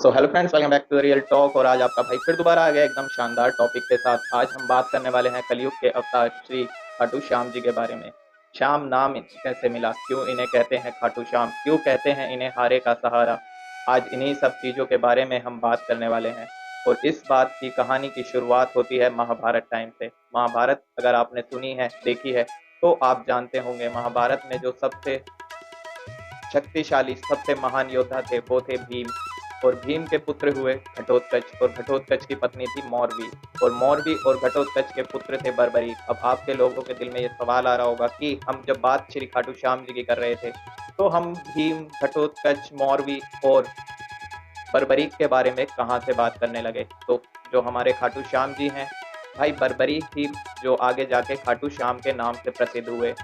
So hello friends, welcome back to the real talk. और आज आपका भाई फिर दोबारा आ गया एकदम शानदार टॉपिक के साथ। आज हम बात करने वाले हैं कलयुग के अवतार श्री खाटू श्याम जी के बारे में। श्याम नाम कैसे मिला, क्यों इन्हें कहते हैं खाटू श्याम, क्यों कहते हैं इन्हें हारे का सहारा। आज इन्हीं सब चीज़ों के बारे में हम बात करने वाले हैं। और इस बात की कहानी की शुरुआत होती है महाभारत टाइम से। महाभारत अगर आपने सुनी है, देखी है, तो आप जानते होंगे महाभारत में जो सबसे शक्तिशाली सबसे महान योद्धा थे वो थे भीम। और भीम के पुत्र हुए घटोत्कच, और घटोत्कच की पत्नी थी मौरवी। और मौरवी और घटोत्कच के पुत्र थे बर्बरीक। अब आपके लोगों के दिल में ये सवाल आ रहा होगा कि हम जब बात श्री खाटू श्याम जी की कर रहे थे तो हम भीम, घटोत्कच, मौरवी और बर्बरीक के बारे में कहाँ से बात करने लगे। तो जो हमारे खाटू श्याम जी हैं, भाई बर्बरीक ही जो आगे जाके खाटू श्याम के नाम से प्रसिद्ध हुए।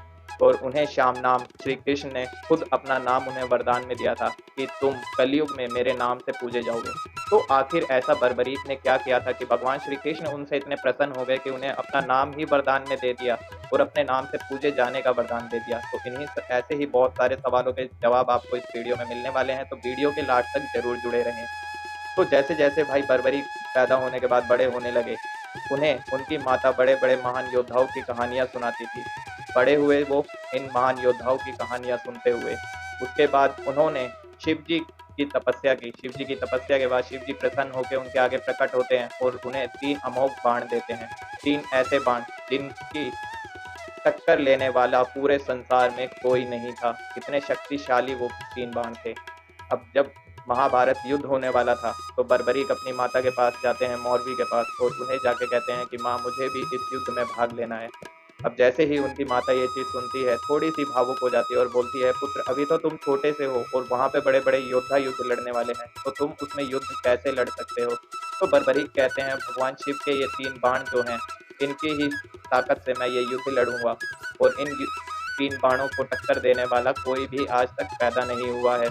और उन्हें श्याम नाम श्री कृष्ण ने खुद अपना नाम उन्हें वरदान में दिया था कि तुम कलयुग में मेरे नाम से पूजे जाओगे। तो आखिर ऐसा बर्बरीक ने क्या किया था कि भगवान श्री कृष्ण उनसे इतने प्रसन्न हो गए कि उन्हें अपना नाम ही वरदान में दे दिया और अपने नाम से पूजे जाने का वरदान दे दिया। तो इन्हीं ऐसे ही बहुत सारे सवालों के जवाब आपको इस वीडियो में मिलने वाले हैं, तो वीडियो के लास्ट तक जरूर जुड़े रहें। तो जैसे जैसे भाई बर्बरीक पैदा होने के बाद बड़े होने लगे, उन्हें उनकी माता बड़े बड़े महान योद्धाओं की कहानियां सुनाती थी। बड़े हुए वो इन महान योद्धाओं की कहानियां सुनते हुए। उसके बाद उन्होंने शिव जी की तपस्या की। शिव जी की तपस्या के बाद शिव जी प्रसन्न होकर उनके आगे प्रकट होते हैं और उन्हें 3 अमोघ बाण देते हैं। 3 ऐसे बाण जिनकी टक्कर लेने वाला पूरे संसार में कोई नहीं था। इतने शक्तिशाली वो 3 बाण थे। अब जब महाभारत युद्ध होने वाला था तो बर्बरीक अपनी माता के पास जाते हैं, मौरवी के पास, और उन्हें जाके कहते हैं कि माँ, मुझे भी इस युद्ध में भाग लेना है। अब जैसे ही उनकी माता ये चीज़ सुनती है, थोड़ी सी भावुक हो जाती है और बोलती है, पुत्र अभी तो तुम छोटे से हो और वहाँ पे बड़े बड़े योद्धा युद्ध लड़ने वाले हैं, तो तुम उसमें युद्ध कैसे लड़ सकते हो। तो बर्बरीक कहते हैं, भगवान शिव के ये 3 बाण जो हैं, इनकी ही ताकत से मैं ये युद्ध लड़ूंगा। और इन 3 बाणों को टक्कर देने वाला कोई भी आज तक पैदा नहीं हुआ है।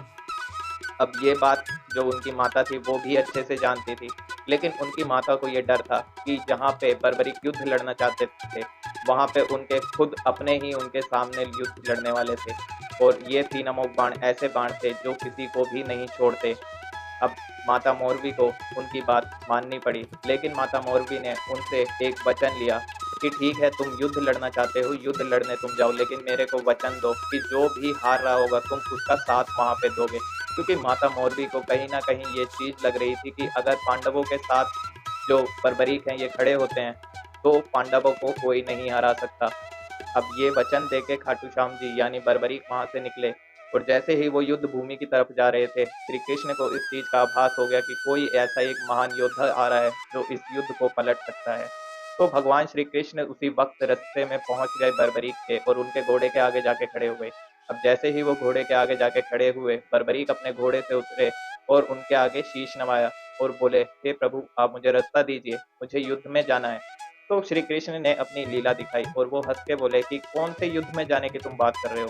अब ये बात जो उनकी माता थी वो भी अच्छे से जानती थी, लेकिन उनकी माता को ये डर था कि जहाँ पे बर्बरीक युद्ध लड़ना चाहते थे, वहाँ पे उनके खुद अपने ही उनके सामने युद्ध लड़ने वाले थे। और ये 3 अमोघ बाण ऐसे बाण थे जो किसी को भी नहीं छोड़ते। अब माता मौरवी को उनकी बात माननी पड़ी, लेकिन माता मौरवी ने उनसे एक वचन लिया कि ठीक है, तुम युद्ध लड़ना चाहते हो, युद्ध लड़ने तुम जाओ, लेकिन मेरे को वचन दो कि जो भी हार रहा होगा तुम उसका साथ वहाँ पे दोगे। क्योंकि माता मौरवी को कहीं ना कहीं ये चीज़ लग रही थी कि अगर पांडवों के साथ जो बर्बरीक हैं ये खड़े होते हैं तो पांडवों को कोई नहीं हरा सकता। अब ये वचन देके खाटू श्याम जी यानी बर्बरीक वहां से निकले। और जैसे ही वो युद्ध भूमि की तरफ जा रहे थे, श्री कृष्ण को इस चीज का आभास हो गया कि कोई ऐसा एक महान योद्धा आ रहा है जो इस युद्ध को पलट सकता है। तो भगवान श्री कृष्ण उसी वक्त रास्ते में पहुंच गए बर्बरीक के और उनके घोड़े के आगे जाके खड़े हुए। अब जैसे ही वो घोड़े के आगे जाके खड़े हुए, बर्बरीक अपने घोड़े से उतरे और उनके आगे शीश नवाया और बोले, हे प्रभु, आप मुझे रास्ता दीजिए, मुझे युद्ध में जाना है। तो श्री कृष्ण ने अपनी लीला दिखाई और वो हंस के बोले कि कौन से युद्ध में जाने की तुम बात कर रहे हो।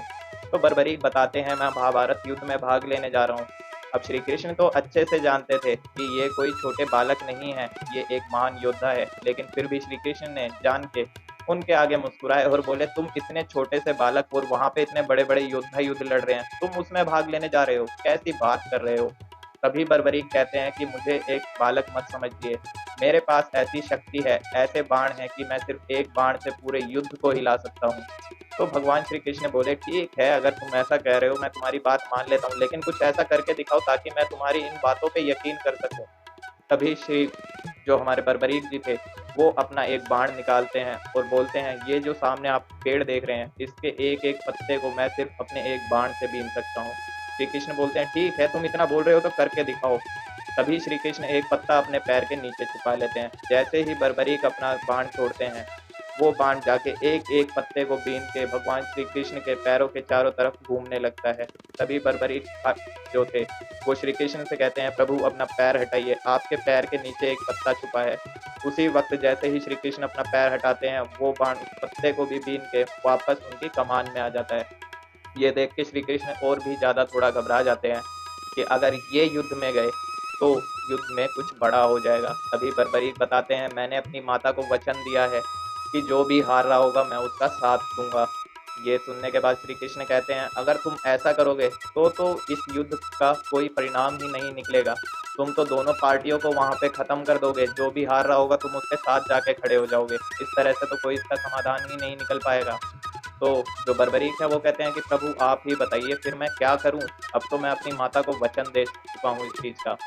तो बर्बरीक बताते हैं, मैं महाभारत युद्ध में भाग लेने जा रहा हूँ। अब श्री कृष्ण तो अच्छे से जानते थे कि ये कोई छोटे बालक नहीं है, ये एक महान योद्धा है, लेकिन फिर भी श्री कृष्ण ने जान के उनके आगे मुस्कुराए और बोले, तुम इतने छोटे से बालक और वहां पे इतने बड़े बड़े योद्धा युद्ध लड़ रहे हैं, तुम उसमें भाग लेने जा रहे हो, कैसी बात कर रहे हो। तभी बर्बरीक कहते हैं कि मुझे एक बालक मत समझिए, मेरे पास ऐसी शक्ति है, ऐसे बाण हैं कि मैं सिर्फ एक बाण से पूरे युद्ध को हिला सकता हूँ। तो भगवान श्री कृष्ण बोले, ठीक है, अगर तुम ऐसा कह रहे हो मैं तुम्हारी बात मान लेता हूँ, लेकिन कुछ ऐसा करके दिखाओ ताकि मैं तुम्हारी इन बातों पे यकीन कर सकूं। तभी श्री जो हमारे बर्बरीक जी थे वो अपना एक बाण निकालते हैं और बोलते हैं, ये जो सामने आप पेड़ देख रहे हैं, इसके एक एक पत्ते को मैं सिर्फ अपने एक बाण से बीन सकता हूँ। श्री कृष्ण बोलते हैं, ठीक है, तुम इतना बोल रहे हो तो करके दिखाओ। तभी श्री कृष्ण एक पत्ता अपने पैर के नीचे छुपा लेते हैं। जैसे ही बर्बरीक अपना बाण छोड़ते हैं, वो बाण जाके एक एक पत्ते को बीन के भगवान श्री कृष्ण के पैरों के चारों तरफ घूमने लगता है। तभी बर्बरीक जो थे वो श्री कृष्ण से कहते हैं, प्रभु अपना पैर हटाइए, आपके पैर के नीचे एक पत्ता छुपा है। उसी वक्त जैसे ही श्री कृष्ण अपना पैर हटाते हैं, वो बाण उस पत्ते को भी बीन के वापस उनकी कमान में आ जाता है। ये देख के श्री कृष्ण और भी ज्यादा थोड़ा घबरा जाते हैं कि अगर ये युद्ध में गए तो युद्ध में कुछ बड़ा हो जाएगा। तभी बर्बरीक बताते हैं, मैंने अपनी माता को वचन दिया है कि जो भी हार रहा होगा मैं उसका साथ दूंगा। ये सुनने के बाद श्री कृष्ण कहते हैं, अगर तुम ऐसा करोगे तो इस युद्ध का कोई परिणाम ही नहीं निकलेगा। तुम तो दोनों पार्टियों को वहां पे खत्म कर दोगे, जो भी हार रहा होगा तुम उसके साथ जाके खड़े हो जाओगे। इस तरह से तो कोई इसका समाधान ही नहीं निकल पाएगा। तो जो बर्बरीक है वो कहते हैं कि प्रभु आप ही बताइए फिर मैं क्या करूं, अब तो मैं अपनी माता को वचन दे चुका हूं इस चीज का।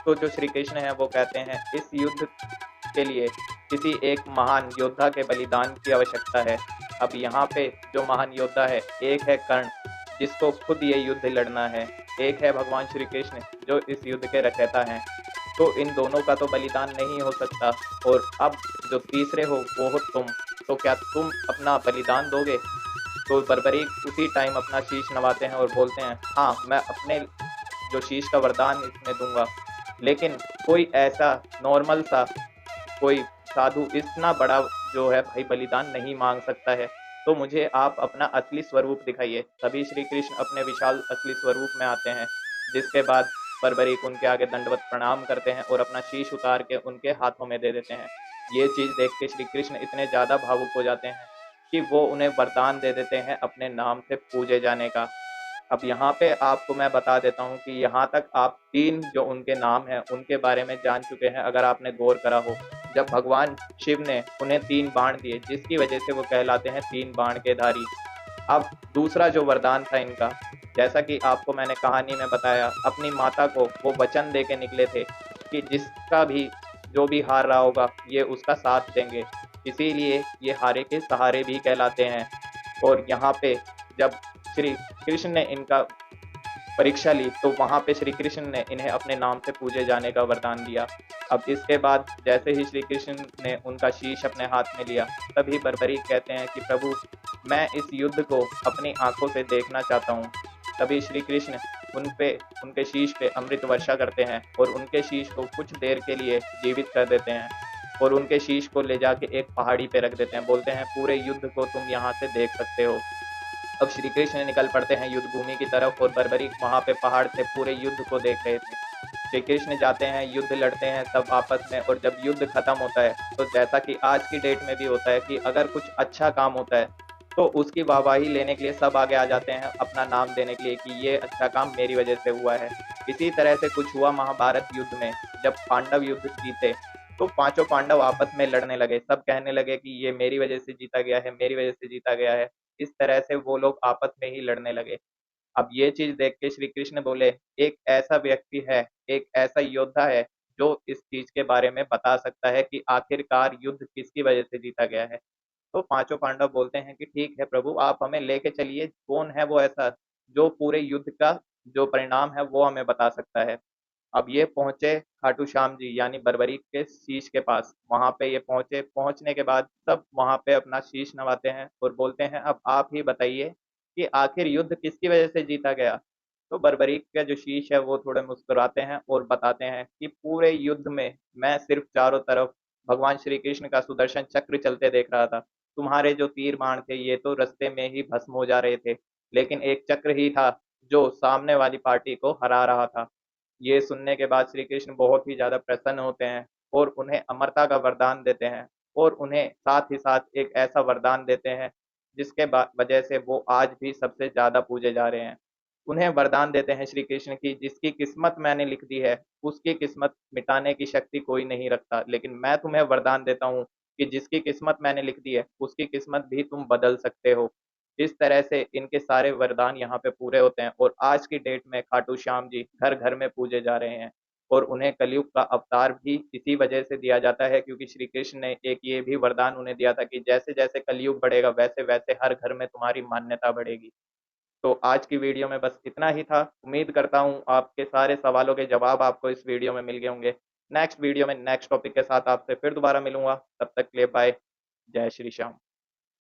तो जो श्री कृष्ण है वो कहते हैं, इस युद्ध के लिए किसी एक महान योद्धा के बलिदान की आवश्यकता है। अब यहाँ पे जो महान योद्धा है, एक है कर्ण जिसको खुद ये युद्ध लड़ना है, एक है भगवान श्री कृष्ण जो इस युद्ध के रचयिता हैं। तो इन दोनों का तो बलिदान नहीं हो सकता, और अब जो तीसरे वो हो तुम। तो क्या तुम अपना बलिदान दोगे? तो बर्बरीक उसी टाइम अपना शीश नवाते हैं और बोलते हैं, हाँ मैं अपने जो शीश का वरदान इसमें दूंगा, लेकिन कोई ऐसा नॉर्मल सा कोई साधु इतना बड़ा जो है भाई बलिदान नहीं मांग सकता है। तो मुझे आप अपना असली स्वरूप दिखाइए। तभी श्री कृष्ण अपने विशाल असली स्वरूप में आते हैं, जिसके बाद बर्बरीक उनके आगे दंडवत प्रणाम करते हैं और अपना शीश उतार के उनके हाथों में दे देते हैं। ये चीज देख के श्री कृष्ण इतने ज्यादा भावुक हो जाते हैं कि वो उन्हें वरदान दे देते हैं अपने नाम से पूजे जाने का। अब यहाँ पे आपको मैं बता देता हूँ कि यहाँ तक आप 3 जो उनके नाम हैं उनके बारे में जान चुके हैं, अगर आपने गौर करा हो। जब भगवान शिव ने उन्हें 3 बाण दिए, जिसकी वजह से वो कहलाते हैं 3 बाण के धारी। अब दूसरा जो वरदान था इनका, जैसा कि आपको मैंने कहानी में बताया, अपनी माता को वो वचन दे के निकले थे कि जिसका भी जो भी हार रहा होगा ये उसका साथ देंगे, इसीलिए ये हारे के सहारे भी कहलाते हैं। और यहाँ पे जब श्री कृष्ण ने इनका परीक्षा ली तो वहां पे श्री कृष्ण ने इन्हें अपने नाम से पूजे जाने का वरदान दिया। अब इसके बाद जैसे ही श्री कृष्ण ने उनका शीश अपने हाथ में लिया, तभी बर्बरीक कहते हैं कि प्रभु मैं इस युद्ध को अपनी आंखों से देखना चाहता हूँ। तभी श्री कृष्ण उनके शीश पे अमृत वर्षा करते हैं और उनके शीश को कुछ देर के लिए जीवित कर देते हैं और उनके शीश को ले जाके एक पहाड़ी पे रख देते हैं। बोलते हैं पूरे युद्ध को तुम यहाँ से देख सकते हो। अब श्री कृष्ण निकल पड़ते हैं युद्ध भूमि की तरफ और बर्बरीक वहां पे पहाड़ से पूरे युद्ध को देख रहे थे। श्री कृष्ण जाते हैं, युद्ध लड़ते हैं सब आपस में, और जब युद्ध खत्म होता है तो जैसा कि आज की डेट में भी होता है कि अगर कुछ अच्छा काम होता है तो उसकी वाहवाही लेने के लिए सब आगे आ जाते हैं अपना नाम देने के लिए कि ये अच्छा काम मेरी वजह से हुआ है। इसी तरह से कुछ हुआ महाभारत युद्ध में। जब पांडव युद्ध जीते तो पांचों पांडव आपस में लड़ने लगे, सब कहने लगे कि ये मेरी वजह से जीता गया है, मेरी वजह से जीता गया है। इस तरह से वो लोग आपस में ही लड़ने लगे। अब ये चीज देख के श्री कृष्ण बोले, एक ऐसा व्यक्ति है, एक ऐसा योद्धा है जो इस चीज के बारे में बता सकता है कि आखिरकार युद्ध किसकी वजह से जीता गया है। तो पांचों पांडव बोलते हैं कि ठीक है प्रभु, आप हमें लेके चलिए, कौन है वो ऐसा जो पूरे युद्ध का जो परिणाम है वो हमें बता सकता है। अब ये पहुंचे खाटू श्याम जी यानी बर्बरीक के शीश के पास। वहां पे ये पहुंचे, पहुंचने के बाद सब वहां पे अपना शीश नवाते हैं और बोलते हैं, अब आप ही बताइए कि आखिर युद्ध किसकी वजह से जीता गया। तो बर्बरीक का जो शीश है वो थोड़े मुस्कुराते हैं और बताते हैं कि पूरे युद्ध में मैं सिर्फ चारों तरफ भगवान श्री कृष्ण का सुदर्शन चक्र चलते देख रहा था। तुम्हारे जो तीर बाण थे ये तो रास्ते में ही भस्म हो जा रहे थे, लेकिन एक चक्र ही था जो सामने वाली पार्टी को हरा रहा था। ये सुनने के बाद श्री कृष्ण बहुत ही ज्यादा प्रसन्न होते हैं और उन्हें अमरता का वरदान देते हैं, और उन्हें साथ ही साथ एक ऐसा वरदान देते हैं जिसके वजह से वो आज भी सबसे ज्यादा पूजे जा रहे हैं। उन्हें वरदान देते हैं श्री कृष्ण की, जिसकी किस्मत मैंने लिख दी है उसकी किस्मत मिटाने की शक्ति कोई नहीं रखता, लेकिन मैं तुम्हें वरदान देता हूँ कि जिसकी किस्मत मैंने लिख दी है उसकी किस्मत भी तुम बदल सकते हो। इस तरह से इनके सारे वरदान यहाँ पे पूरे होते हैं और आज की डेट में खाटू श्याम जी घर घर में पूजे जा रहे हैं। और उन्हें कलयुग का अवतार भी इसी वजह से दिया जाता है, क्योंकि श्री कृष्ण ने एक ये भी वरदान उन्हें दिया था कि जैसे जैसे कलयुग बढ़ेगा वैसे वैसे हर घर में तुम्हारी मान्यता बढ़ेगी। तो आज की वीडियो में बस इतना ही था। उम्मीद करता हूँ आपके सारे सवालों के जवाब आपको इस वीडियो में मिल गए होंगे। नेक्स्ट वीडियो में नेक्स्ट टॉपिक के साथ आपसे फिर दोबारा मिलूंगा, तब तक के लिए बाय। जय श्री श्याम।